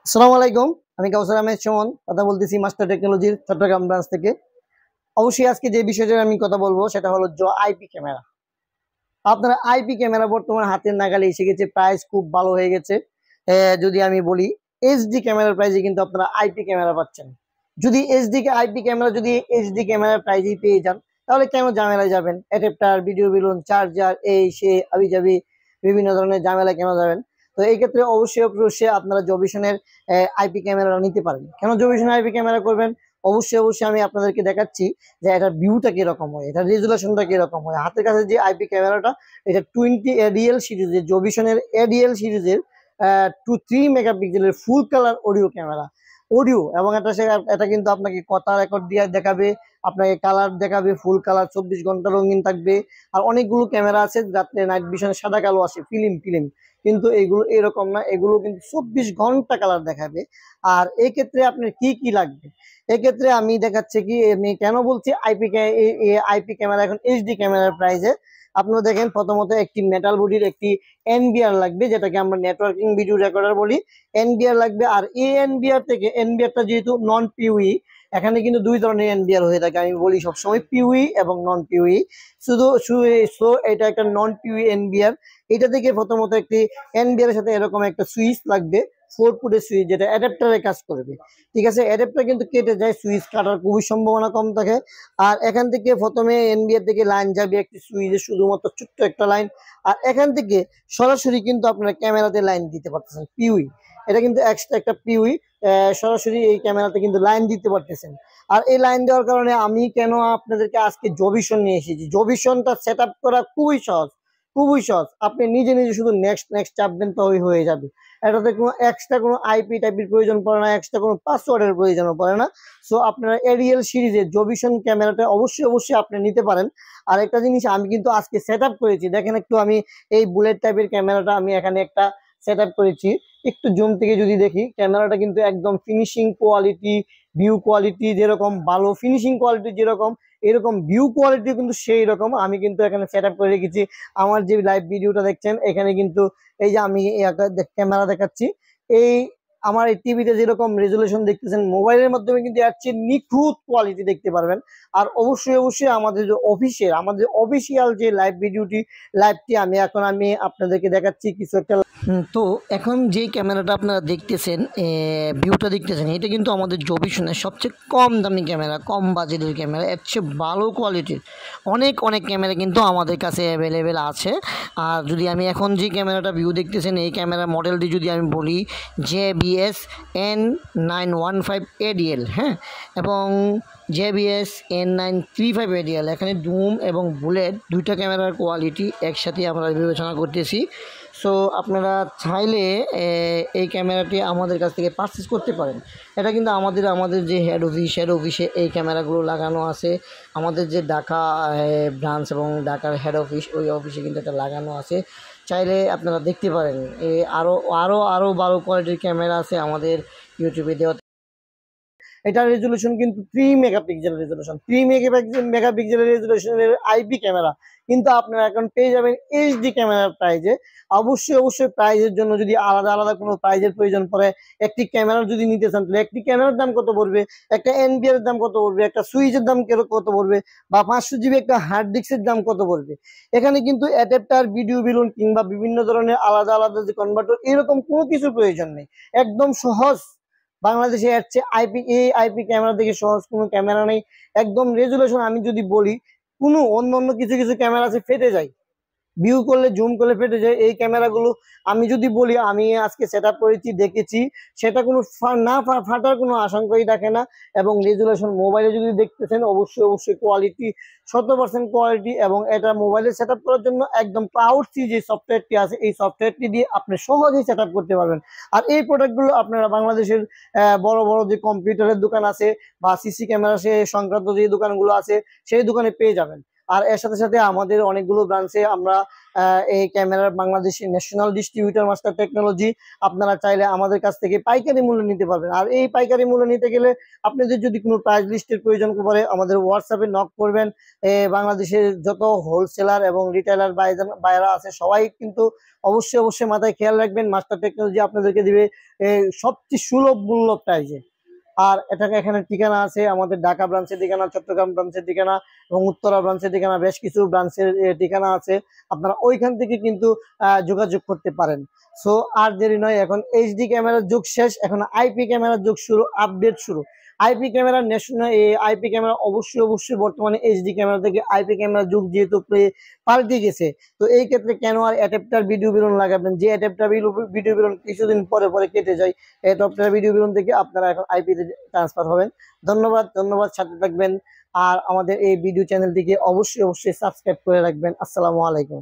আসসালামু আলাইকুম। আমি কাউসার আহমেদ সুমন কথা বলতেছি মাস্টার টেকনোলজির চট্টগ্রাম ব্রাঞ্চ থেকে। অবশ্যই আজকে যে বিষয়টা আমি কথা বলবো সেটা হলো আইপি ক্যামেরা। আপনারা আইপি ক্যামেরা বর্তমানে হাতের নাগালে এসে গেছে, প্রাইস খুব ভালো হয়ে গেছে। যদি আমি বলি এইচডি ক্যামেরার প্রাইসে কিন্তু আপনারা আইপি ক্যামেরা পাচ্ছেন। যদি আইপি ক্যামেরা যদি এইচডি ক্যামেরার প্রাইসেই পেয়ে যান, তাহলে কেন ঝামেলায় যাবেন? অ্যাডাপ্টার, ভিডিও বিলুন, চার্জার, এই সে আবি যাবি বিভিন্ন ধরনের ঝামেলা কেন যাবেন? তো এই ক্ষেত্রে অবশ্যই আপনারা জবিশনের আইপি ক্যামেরা নিতে পারেন। কেন জবিশনের আইপি ক্যামেরা করবেন? অবশ্যই আমি আপনাদেরকে দেখাচ্ছি যে এটার ভিউটা কিরকম হয়, এটার রেজুলেশনটা কিরকম হয়। হাতের কাছে যে আইপি ক্যামেরাটা, এটা 20 এডিএল সিরিজের, জবিশনের এডিএল সিরিজের 3 মেগাপিক্সেলের full colour audio camera. Audio এবং এটা কিন্তু আপনাকে কথা রেকর্ড দিয়ে দেখাবে, আপনাকে কালার দেখাবে, ফুল কালার 24 ঘন্টা রঙিন থাকবে। আর অনেকগুলো ক্যামেরা আছে রাত্রে নাইট ভিশনে সাদা কালো আসে, ফিল্ম ফিল্ম, কিন্তু এগুলো এরকম না, এগুলো কিন্তু 24 ঘন্টা কালার দেখাবে। আর এই ক্ষেত্রে আপনার কি কি লাগবে? এক্ষেত্রে আমি দেখাচ্ছি কি, আমি কেন বলছি আইপি ক্যামেরা এখন এইচডি ক্যামেরার প্রাইসে। আপনারা দেখেন, প্রথমত একটি মেটাল বডির একটি এনবিআর লাগবে, যেটাকে আমরা নেটওয়ার্কিং ভিডিও রেকর্ডার বলি। এনবিআর লাগবে। আর এই এনবিআরটা যেহেতু নন পিউই, এখানে কিন্তু দুই ধরনের এনবিআর হয়ে থাকে, আমি বলি সবসময় পিউই এবং নন পিউই। সো এটা একটা নন পিউই এনবিআর। এটা থেকে প্রথমত একটি এনবিআর এর সাথে এরকম একটা সুইচ লাগবে, 4 ফুটের সুইচ, যেটা অ্যাডাপ্টারে কাজ করবে। ঠিক আছে, অ্যাডাপ্টার কিন্তু কেটে যায়, সুইচ কাটার খুবই সম্ভাবনা কম থাকে। আর এখান থেকে প্রথমে এনবিআর থেকে লাইন যাবে একটি সুইচে, শুধুমাত্র ছোট্ট একটা লাইন। আর এখান থেকে সরাসরি কিন্তু আপনারা ক্যামেরাতে লাইন দিতে পারতেছেন, পিউই। এটা কিন্তু এক্সট্রা একটা পিউই, সরাসরি এই ক্যামেরাতে কিন্তু লাইন দিতে পারতেছেন। আর এই লাইন দেওয়ার কারণে আমি কেন আপনাদেরকে আজকে জবিশন নিয়ে এসেছি, জবিশনটা সেট আপ করা খুবই সহজ, খুবই সহজ। আপনি নিজে নিজে শুধু নেক্সট নেক্সট চাপবেন তো হয়ে যাবে। এটাতে কোনো এক্সট্রা কোনো আইপি টাইপির প্রয়োজন পড়ে না, এক্সট্রা কোনো পাসওয়ার্ডের প্রয়োজন পড়ে না। সো আপনারা এরিয়াল সিরিজের জবিশন ক্যামেরাটা অবশ্যই আপনি নিতে পারেন। আর একটা জিনিস আমি কিন্তু আজকে সেট আপ করেছি, দেখেন একটু, আমি এই বুলেট টাইপের ক্যামেরাটা আমি এখানে একটা সেট আপ করেছি। একটু জুম থেকে যদি দেখি, ক্যামেরাটা কিন্তু একদম ফিনিশিং কোয়ালিটি, ভিউ কোয়ালিটি যেরকম ভালো, ফিনিশিং কোয়ালিটি যেরকম, এরকম ভিউ কোয়ালিটি কিন্তু সেই রকম আমি কিন্তু এখানে সেট আপ করে রেখেছি। আমার যে লাইভ ভিডিওটা দেখছেন, এখানে কিন্তু এই যে আমি ক্যামেরা দেখাচ্ছি, এই আমার এই টিভিতে যেরকম রেজুলেশন দেখতেছেন, মোবাইলের মাধ্যমে কিন্তু এর চেয়ে নিখুঁত কোয়ালিটি দেখতে পারবেন। আর অবশ্যই আমাদের যে আমাদের অফিসিয়াল যে লাইভটি আমি আপনাদেরকে দেখাচ্ছি কিছু একটা। তো এখন যে ক্যামেরাটা আপনারা দেখতেছেন, ভিউটা দেখতেছেন, এটা কিন্তু আমাদের জবিশনের সবচেয়ে কম দামি ক্যামেরা, কম বাজেটের ক্যামেরা। এর চেয়ে ভালো কোয়ালিটির অনেক অনেক ক্যামেরা কিন্তু আমাদের কাছে অ্যাভেলেবেল আছে। আর যদি আমি এখন যে ক্যামেরাটা ভিউ দেখতেছেন, এই ক্যামেরা মডেলটি যদি আমি বলি, JBS N915 ADL, হ্যাঁ, এবং JBS N935 ADL। এখানে ডুম এবং বুলেট দুইটা ক্যামেরার কোয়ালিটি একসাথে আমরা বিবেচনা করতেছি। সো আপনারা চাইলে এই ক্যামেরাটি আমাদের কাছ থেকে পারচেস করতে পারেন। এটা কিন্তু আমাদের যে হেড অফিসে এই ক্যামেরাগুলো লাগানো আছে। আমাদের যে ঢাকা ব্রাঞ্চ এবং ঢাকার হেড অফিস, ওই অফিসে কিন্তু এটা লাগানো আছে। চাইলে আপনারা দেখতে পারেন। আরও আরও আরও ভালো কোয়ালিটির ক্যামেরা আছে আমাদের ইউটিউবে দেওয়া। এটার রেজুলেশন কিন্তু 3 মেগাপিক্সেলের রেজুলেশনের আইপি ক্যামেরা কিন্তু আপনারা এখন পেয়ে যাবেন এইচডি ক্যামেরার প্রাইজে। অবশ্যই প্রাইজের জন্য যদি আলাদা আলাদা কোনো প্রাইজের প্রয়োজন পড়ে, একটি ক্যামেরা যদি নিতে চান, তাহলে একটি ক্যামেরার দাম কত পড়বে, একটা এনবিআর দাম কত পড়বে, একটা সুইচের দাম কত পড়বে, বা 500 জিবি একটা হার্ড ডিস্কের দাম কত পড়বে। এখানে কিন্তু অ্যাডাপ্টার, ভিডিও বিলুন কিংবা বিভিন্ন ধরনের আলাদা আলাদা যে কনভার্টার, এরকম কোনো কিছু প্রয়োজন নেই। একদম সহজ। বাংলাদেশে হচ্ছে আইপি ক্যামেরা থেকে সহজ কোনো ক্যামেরা নেই। একদম রেজুলেশন আমি যদি বলি, কোনো অন্য কিছু কিছু ক্যামেরা আছে ফেটে যায়, ভিউ করলে জুম করলে ফেটে যায়। এই ক্যামেরাগুলো আমি যদি বলি, আমি আজকে সেট আপ করেছি, দেখেছি, সেটা কোনো ফাটার কোনো আশঙ্কাই থাকে না। এবং রেজুলেশন মোবাইলে যদি দেখতেছেন, অবশ্যই কোয়ালিটি 100% কোয়ালিটি। এবং এটা মোবাইলে সেট আপ করার জন্য একদম ক্লাউডসি যে সফটওয়্যারটি আছে, এই সফটওয়্যারটি দিয়ে আপনি সহজেই সেট আপ করতে পারবেন। আর এই প্রোডাক্টগুলো আপনারা বাংলাদেশের বড় বড় যে কম্পিউটারের দোকান আছে বা সিসি ক্যামেরা সে সংক্রান্ত যে দোকানগুলো আছে, সেই দোকানে পেয়ে যাবেন। আর এর সাথে সাথে আমাদের অনেকগুলো ব্রাঞ্চে আমরা এই ক্যামেরার বাংলাদেশের ন্যাশনাল ডিস্ট্রিবিউটর মাস্টার টেকনোলজি। আপনারা চাইলে আমাদের কাছ থেকে পাইকারি মূল্যে নিতে পারবেন। আর এই পাইকারি মূল্যে নিতে গেলে আপনাদের যদি কোনো প্রাইস লিস্টের প্রয়োজন পড়ে আমাদের হোয়াটসঅ্যাপে নক করবেন। বাংলাদেশের যত হোলসেলার এবং রিটেলার বাইরা আছে সবাই কিন্তু অবশ্যই মাথায় খেয়াল রাখবেন, মাস্টার টেকনোলজি আপনাদেরকে দিবে সবচেয়ে সুলভ মূল্য প্রাইজে। আর এখানে ঠিকানা আছে, আমাদের ঢাকা ব্রাঞ্চের ঠিকানা, চট্টগ্রাম ব্রাঞ্চের ঠিকানা এবং উত্তরা ব্রাঞ্চের ঠিকানা, বেশ কিছু ব্রাঞ্চের ঠিকানা আছে। আপনারা ওইখান থেকে কিন্তু যোগাযোগ করতে পারেন। সো আর দেরি নয়, এখন এইচডি ক্যামেরার যুগ শেষ, এখন আইপি ক্যামেরার যুগ শুরু, আপডেট শুরু। IP camera national IP camera অবশ্যই বর্তমানে এইচডি ক্যামেরা থেকে আইপি ক্যামেরার যুগ যেহেতু পাল্টে গেছে, তো এই ক্ষেত্রে কেন আর অ্যাডাপ্টার ভিডিও বিরন লাগাবেন, যে অ্যাডাপ্টার ভিডিও বিরন কিছুদিন পরে কেটে যায়, অ্যাডাপ্টার ভিডিও বিরন থেকে আপনারা এখন আইপিতে ট্রান্সফার হবেন। ধন্যবাদ, সাথে থাকবেন। আর আমাদের এই ভিডিও চ্যানেলটিকে অবশ্যই সাবস্ক্রাইব করে রাখবেন। আসসালামু আলাইকুম।